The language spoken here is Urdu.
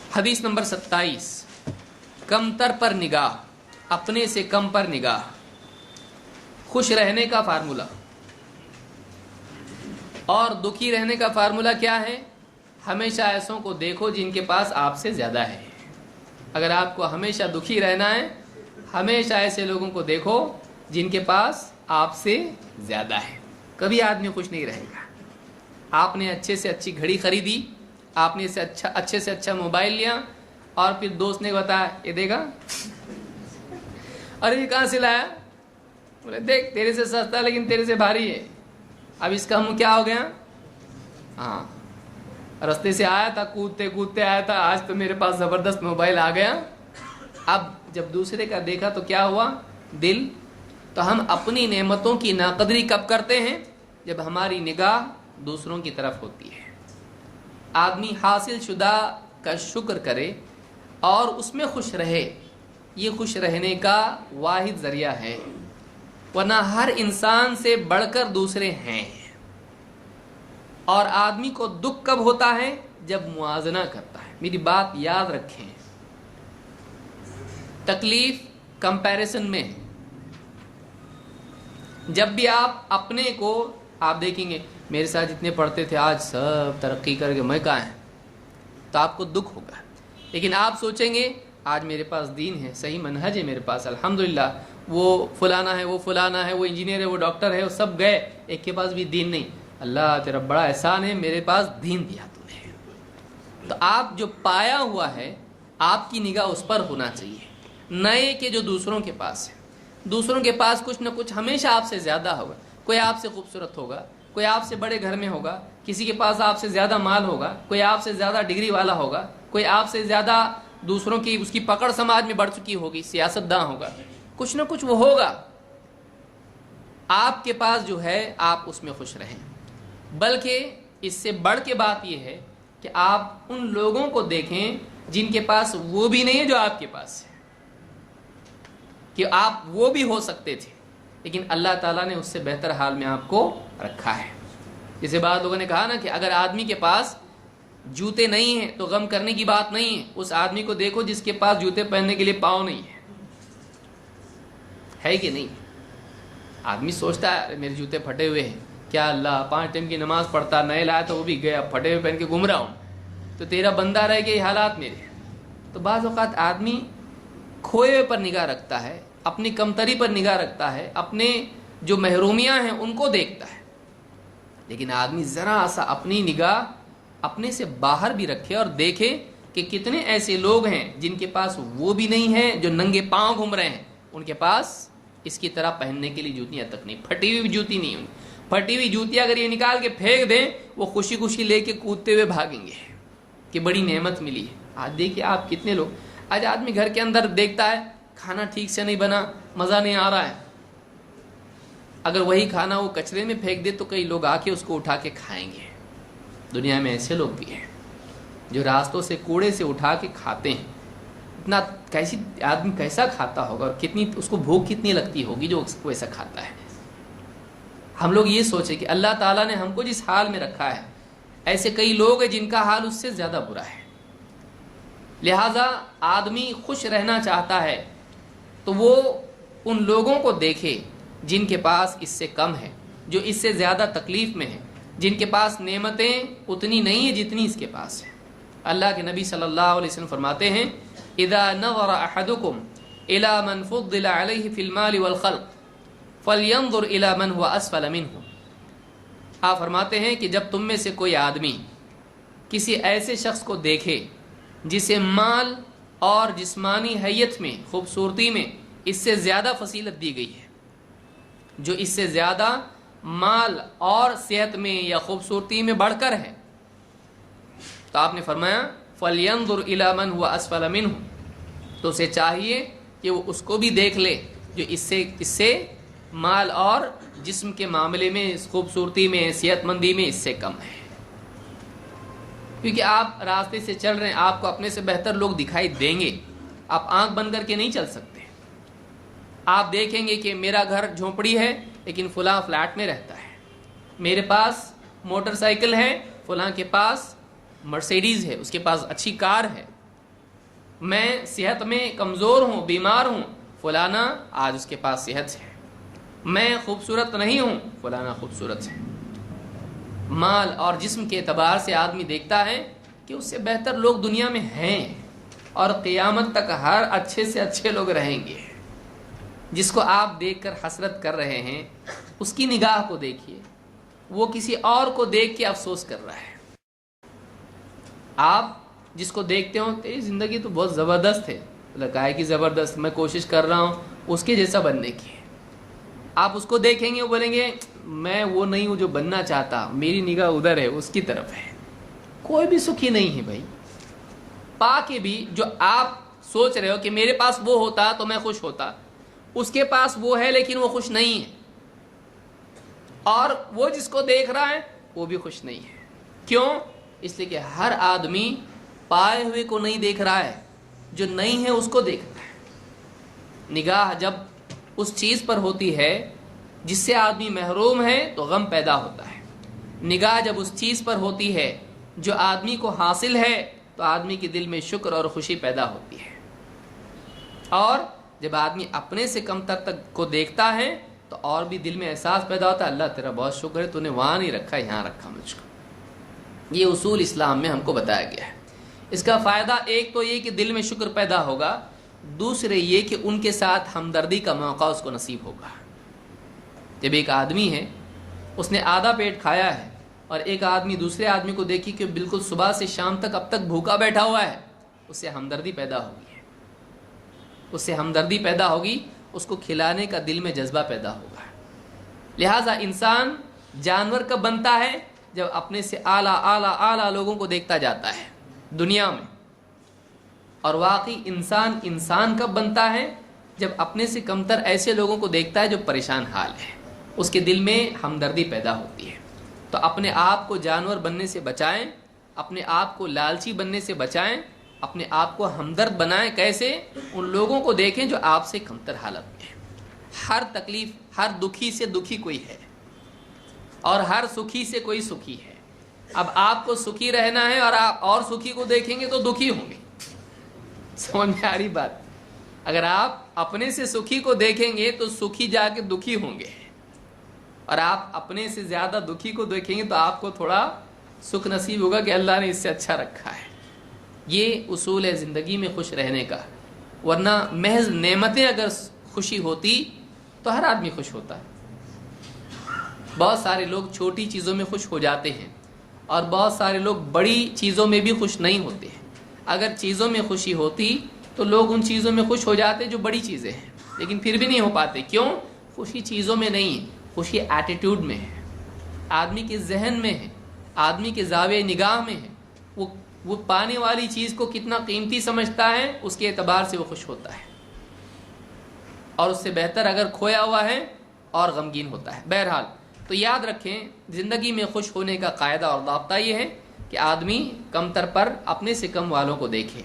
حدیث نمبر 27، کمتر پر نگاہ، اپنے سے کم پر نگاہ، خوش رہنے کا فارمولہ اور دکھی رہنے کا فارمولہ کیا ہے؟ ہمیشہ ایسوں کو دیکھو جن کے پاس آپ سے زیادہ ہے۔ اگر آپ کو ہمیشہ دکھی رہنا ہے، ہمیشہ ایسے لوگوں کو دیکھو جن کے پاس آپ سے زیادہ ہے۔ کبھی آدمی خوش نہیں رہے گا۔ آپ نے اچھے سے اچھی گھڑی خریدی، آپ نے اسے اچھے سے اچھا موبائل لیا، اور پھر دوست نے بتایا یہ دے گا، ارے یہ کہاں سے لایا؟ بولے دیکھ تیرے سے سستا لیکن تیرے سے بھاری ہے۔ اب اس کا منہ کیا ہو گیا؟ ہاں، رستے سے آیا تھا، کودتے کودتے آیا تھا، آج تو میرے پاس زبردست موبائل آ گیا۔ اب جب دوسرے کا دیکھا تو کیا ہوا؟ دل۔ تو ہم اپنی نعمتوں کی ناقدری کب کرتے ہیں؟ جب ہماری نگاہ دوسروں کی طرف ہوتی ہے۔ آدمی حاصل شدہ کا شکر کرے اور اس میں خوش رہے، یہ خوش رہنے کا واحد ذریعہ ہے، ورنہ ہر انسان سے بڑھ کر دوسرے ہیں۔ اور آدمی کو دکھ کب ہوتا ہے؟ جب موازنہ کرتا ہے۔ میری بات یاد رکھیں، تکلیف کمپیریزن میں ہے۔ جب بھی آپ اپنے کو آپ دیکھیں گے میرے ساتھ جتنے پڑھتے تھے آج سب ترقی کر کے میں کہاں ہیں، تو آپ کو دکھ ہوگا۔ لیکن آپ سوچیں گے آج میرے پاس دین ہے، صحیح منہج ہے میرے پاس، الحمدللہ، وہ فلانا ہے، وہ فلانا ہے، وہ انجینئر ہے، وہ ڈاکٹر ہے، وہ سب گئے، ایک کے پاس بھی دین نہیں۔ اللہ تیرا بڑا احسان ہے، میرے پاس دین دیا تو نے۔ تو آپ جو پایا ہوا ہے آپ کی نگاہ اس پر ہونا چاہیے، نئے کے جو دوسروں کے پاس ہے۔ دوسروں کے پاس کچھ نہ کچھ ہمیشہ آپ سے زیادہ ہوگا، کوئی آپ سے خوبصورت ہوگا، کوئی آپ سے بڑے گھر میں ہوگا، کسی کے پاس آپ سے زیادہ مال ہوگا، کوئی آپ سے زیادہ ڈگری والا ہوگا، کوئی آپ سے زیادہ دوسروں کی اس کی پکڑ سماج میں بڑھ چکی ہوگی، سیاست داں ہوگا، کچھ نہ کچھ وہ ہوگا۔ آپ کے پاس جو ہے آپ اس میں خوش رہیں، بلکہ اس سے بڑھ کے بات یہ ہے کہ آپ ان لوگوں کو دیکھیں جن کے پاس وہ بھی نہیں ہے جو آپ کے پاس ہے، کہ آپ وہ بھی ہو سکتے تھے لیکن اللہ تعالیٰ نے اس سے بہتر حال میں آپ کو رکھا ہے۔ جیسے بعض لوگوں نے کہا نا کہ اگر آدمی کے پاس جوتے نہیں ہیں تو غم کرنے کی بات نہیں ہے، اس آدمی کو دیکھو جس کے پاس جوتے پہننے کے لیے پاؤں نہیں ہے کہ نہیں؟ آدمی سوچتا ہے میرے جوتے پھٹے ہوئے ہیں، کیا اللہ 5 ٹائم کی نماز پڑھتا، نئے لایا تو وہ بھی گیا، پھٹے ہوئے پہن کے گھوم رہا ہوں، تو تیرا بندہ رہ گیا، یہ حالات میرے۔ تو بعض اوقات آدمی کھوئے ہوئے پر نگاہ رکھتا ہے، اپنی کمتری پر نگاہ رکھتا ہے، اپنے جو محرومیاں ہیں ان کو دیکھتا ہے، لیکن آدمی ذرا سا اپنی نگاہ اپنے سے باہر بھی رکھے اور دیکھے کہ کتنے ایسے لوگ ہیں جن کے پاس وہ بھی نہیں ہے، جو ننگے پاؤں گھوم رہے ہیں، ان کے پاس اس کی طرح پہننے کے لیے جوتیاں تک نہیں، پھٹی ہوئی جوتی نہیں ہوئی۔ پھٹی ہوئی جوتیاں اگر یہ نکال کے پھینک دیں وہ خوشی خوشی لے کے کودتے ہوئے بھاگیں گے کہ بڑی نعمت ملی ہے۔ آج دیکھیے آپ کتنے لوگ، آج آدمی گھر کے اندر دیکھتا ہے کھانا ٹھیک سے نہیں بنا، مزہ نہیں آ رہا ہے، اگر وہی کھانا وہ کچرے میں پھینک دے تو کئی لوگ آ کے اس کو اٹھا کے کھائیں گے۔ دنیا میں ایسے لوگ بھی ہیں جو راستوں سے کوڑے سے اٹھا کے کھاتے ہیں۔ اتنا کیسی آدمی کیسا کھاتا ہوگا اور کتنی اس کو بھوک کتنی لگتی ہوگی جو اس کو ایسا کھاتا ہے۔ ہم لوگ یہ سوچیں کہ اللہ تعالیٰ نے ہم کو جس حال میں رکھا ہے، ایسے کئی لوگ ہیں جن کا حال اس سے زیادہ برا ہے۔ لہٰذا آدمی خوش رہنا چاہتا ہے تو وہ ان لوگوں کو دیکھے جن کے پاس اس سے کم ہے، جو اس سے زیادہ تکلیف میں ہیں، جن کے پاس نعمتیں اتنی نہیں ہیں جتنی اس کے پاس ہے۔ اللہ کے نبی صلی اللہ علیہ وسلم فرماتے ہیں اذا نظر احدکم الى من فضل علیہ فی المال والخلق فلینظر الى من هو اسفل منہ۔ آپ فرماتے ہیں کہ جب تم میں سے کوئی آدمی کسی ایسے شخص کو دیکھے جسے مال اور جسمانی حیت میں، خوبصورتی میں اس سے زیادہ فضیلت دی گئی ہے، جو اس سے زیادہ مال اور صحت میں یا خوبصورتی میں بڑھ کر ہے، تو آپ نے فرمایا فَلْيَنْظُرْ إِلَى مَنْ هُوَ أَسْفَلَ مِنْهُ، تو اسے چاہیے کہ وہ اس کو بھی دیکھ لے جو اس سے مال اور جسم کے معاملے میں، اس خوبصورتی میں، صحت مندی میں اس سے کم ہے۔ کیونکہ آپ راستے سے چل رہے ہیں، آپ کو اپنے سے بہتر لوگ دکھائی دیں گے، آپ آنکھ بند کر کے نہیں چل سکتے۔ آپ دیکھیں گے کہ میرا گھر جھونپڑی ہے لیکن فلاں فلیٹ میں رہتا ہے، میرے پاس موٹر سائیکل ہے، فلاں کے پاس مرسیڈیز ہے، اس کے پاس اچھی کار ہے، میں صحت میں کمزور ہوں، بیمار ہوں، فلانا آج اس کے پاس صحت ہے. میں خوبصورت نہیں ہوں، فلانا خوبصورت ہے. مال اور جسم کے اعتبار سے آدمی دیکھتا ہے کہ اس سے بہتر لوگ دنیا میں ہیں، اور قیامت تک ہر اچھے سے اچھے لوگ رہیں گے. جس کو آپ دیکھ کر حسرت کر رہے ہیں اس کی نگاہ کو دیکھیے، وہ کسی اور کو دیکھ کے افسوس کر رہا ہے. آپ جس کو دیکھتے ہو تیری زندگی تو بہت زبردست ہے، لگائے کہ زبردست، میں کوشش کر رہا ہوں اس کے جیسا بننے کی. آپ اس کو دیکھیں گے، وہ بولیں گے میں وہ نہیں ہوں جو بننا چاہتا، میری نگاہ ادھر ہے، اس کی طرف ہے. کوئی بھی سکھی نہیں ہے بھائی. پا کے بھی جو آپ سوچ رہے ہو کہ میرے پاس وہ ہوتا تو میں خوش ہوتا، اس کے پاس وہ ہے لیکن وہ خوش نہیں ہے. اور وہ جس کو دیکھ رہا ہے وہ بھی خوش نہیں ہے. کیوں؟ اس لیے کہ ہر آدمی پائے ہوئے کو نہیں دیکھ رہا ہے، جو نہیں ہے اس کو دیکھ رہا ہے. نگاہ جب اس چیز پر ہوتی ہے جس سے آدمی محروم ہے تو غم پیدا ہوتا ہے. نگاہ جب اس چیز پر ہوتی ہے جو آدمی کو حاصل ہے تو آدمی کے دل میں شکر اور خوشی پیدا ہوتی ہے. اور جب آدمی اپنے سے کم تر تک کو دیکھتا ہے تو اور بھی دل میں احساس پیدا ہوتا ہے اللہ تیرا بہت شکر ہے، تو نے وہاں نہیں رکھا، یہاں رکھا مجھ کو. یہ اصول اسلام میں ہم کو بتایا گیا ہے. اس کا فائدہ ایک تو یہ کہ دل میں شکر پیدا ہوگا، دوسرے یہ کہ ان کے ساتھ ہمدردی کا موقع اس کو نصیب ہوگا. جب ایک آدمی ہے اس نے آدھا پیٹ کھایا ہے اور ایک آدمی دوسرے آدمی کو دیکھی کہ بالکل صبح سے شام تک اب تک بھوکا بیٹھا ہوا ہے، اس سے ہمدردی پیدا ہوگی، اس سے ہمدردی پیدا ہوگی، اس کو کھلانے کا دل میں جذبہ پیدا ہوگا. لہٰذا انسان جانور کب بنتا ہے؟ جب اپنے سے اعلیٰ اعلیٰ اعلیٰ لوگوں کو دیکھتا جاتا ہے دنیا میں. اور واقعی انسان کب بنتا ہے؟ جب اپنے سے کمتر ایسے لوگوں کو دیکھتا ہے جو پریشان حال ہے، اس کے دل میں ہمدردی پیدا ہوتی ہے. تو اپنے آپ کو جانور بننے سے بچائیں، اپنے آپ کو لالچی بننے سے بچائیں، اپنے آپ کو ہمدرد بنائیں. کیسے؟ ان لوگوں کو دیکھیں جو آپ سے کمتر حالت میں ہیں. ہر تکلیف، ہر دکھی سے دکھی کوئی ہے اور ہر سکھی سے کوئی سکھی ہے. اب آپ کو سکھی رہنا ہے اور آپ اور سکھی کو دیکھیں گے تو دکھی ہوں گے. سمجھ میں آ رہی بات؟ اگر آپ اپنے سے سکھی کو دیکھیں گے تو سکھی جا کے دکھی ہوں گے، اور آپ اپنے سے زیادہ دکھی کو دیکھیں گے تو آپ کو تھوڑا سکھ نصیب ہوگا کہ اللہ نے اس سے اچھا رکھا ہے. یہ اصول ہے زندگی میں خوش رہنے کا. ورنہ محض نعمتیں اگر خوشی ہوتی تو ہر آدمی خوش ہوتا ہے. بہت سارے لوگ چھوٹی چیزوں میں خوش ہو جاتے ہیں اور بہت سارے لوگ بڑی چیزوں میں بھی خوش نہیں ہوتے ہیں. اگر چیزوں میں خوشی ہوتی تو لوگ ان چیزوں میں خوش ہو جاتے جو بڑی چیزیں ہیں، لیکن پھر بھی نہیں ہو پاتے. کیوں؟ خوشی چیزوں میں نہیں، خوشی ایٹیٹیوڈ میں ہے، آدمی کے ذہن میں ہے، آدمی کے زاویہ نگاہ میں ہے. وہ پانے والی چیز کو کتنا قیمتی سمجھتا ہے، اس کے اعتبار سے وہ خوش ہوتا ہے. اور اس سے بہتر اگر کھویا ہوا ہے اور غمگین ہوتا ہے. بہرحال تو یاد رکھیں، زندگی میں خوش ہونے کا قاعدہ اور ضابطہ یہ ہے کہ آدمی کم تر پر اپنے سے کم والوں کو دیکھے.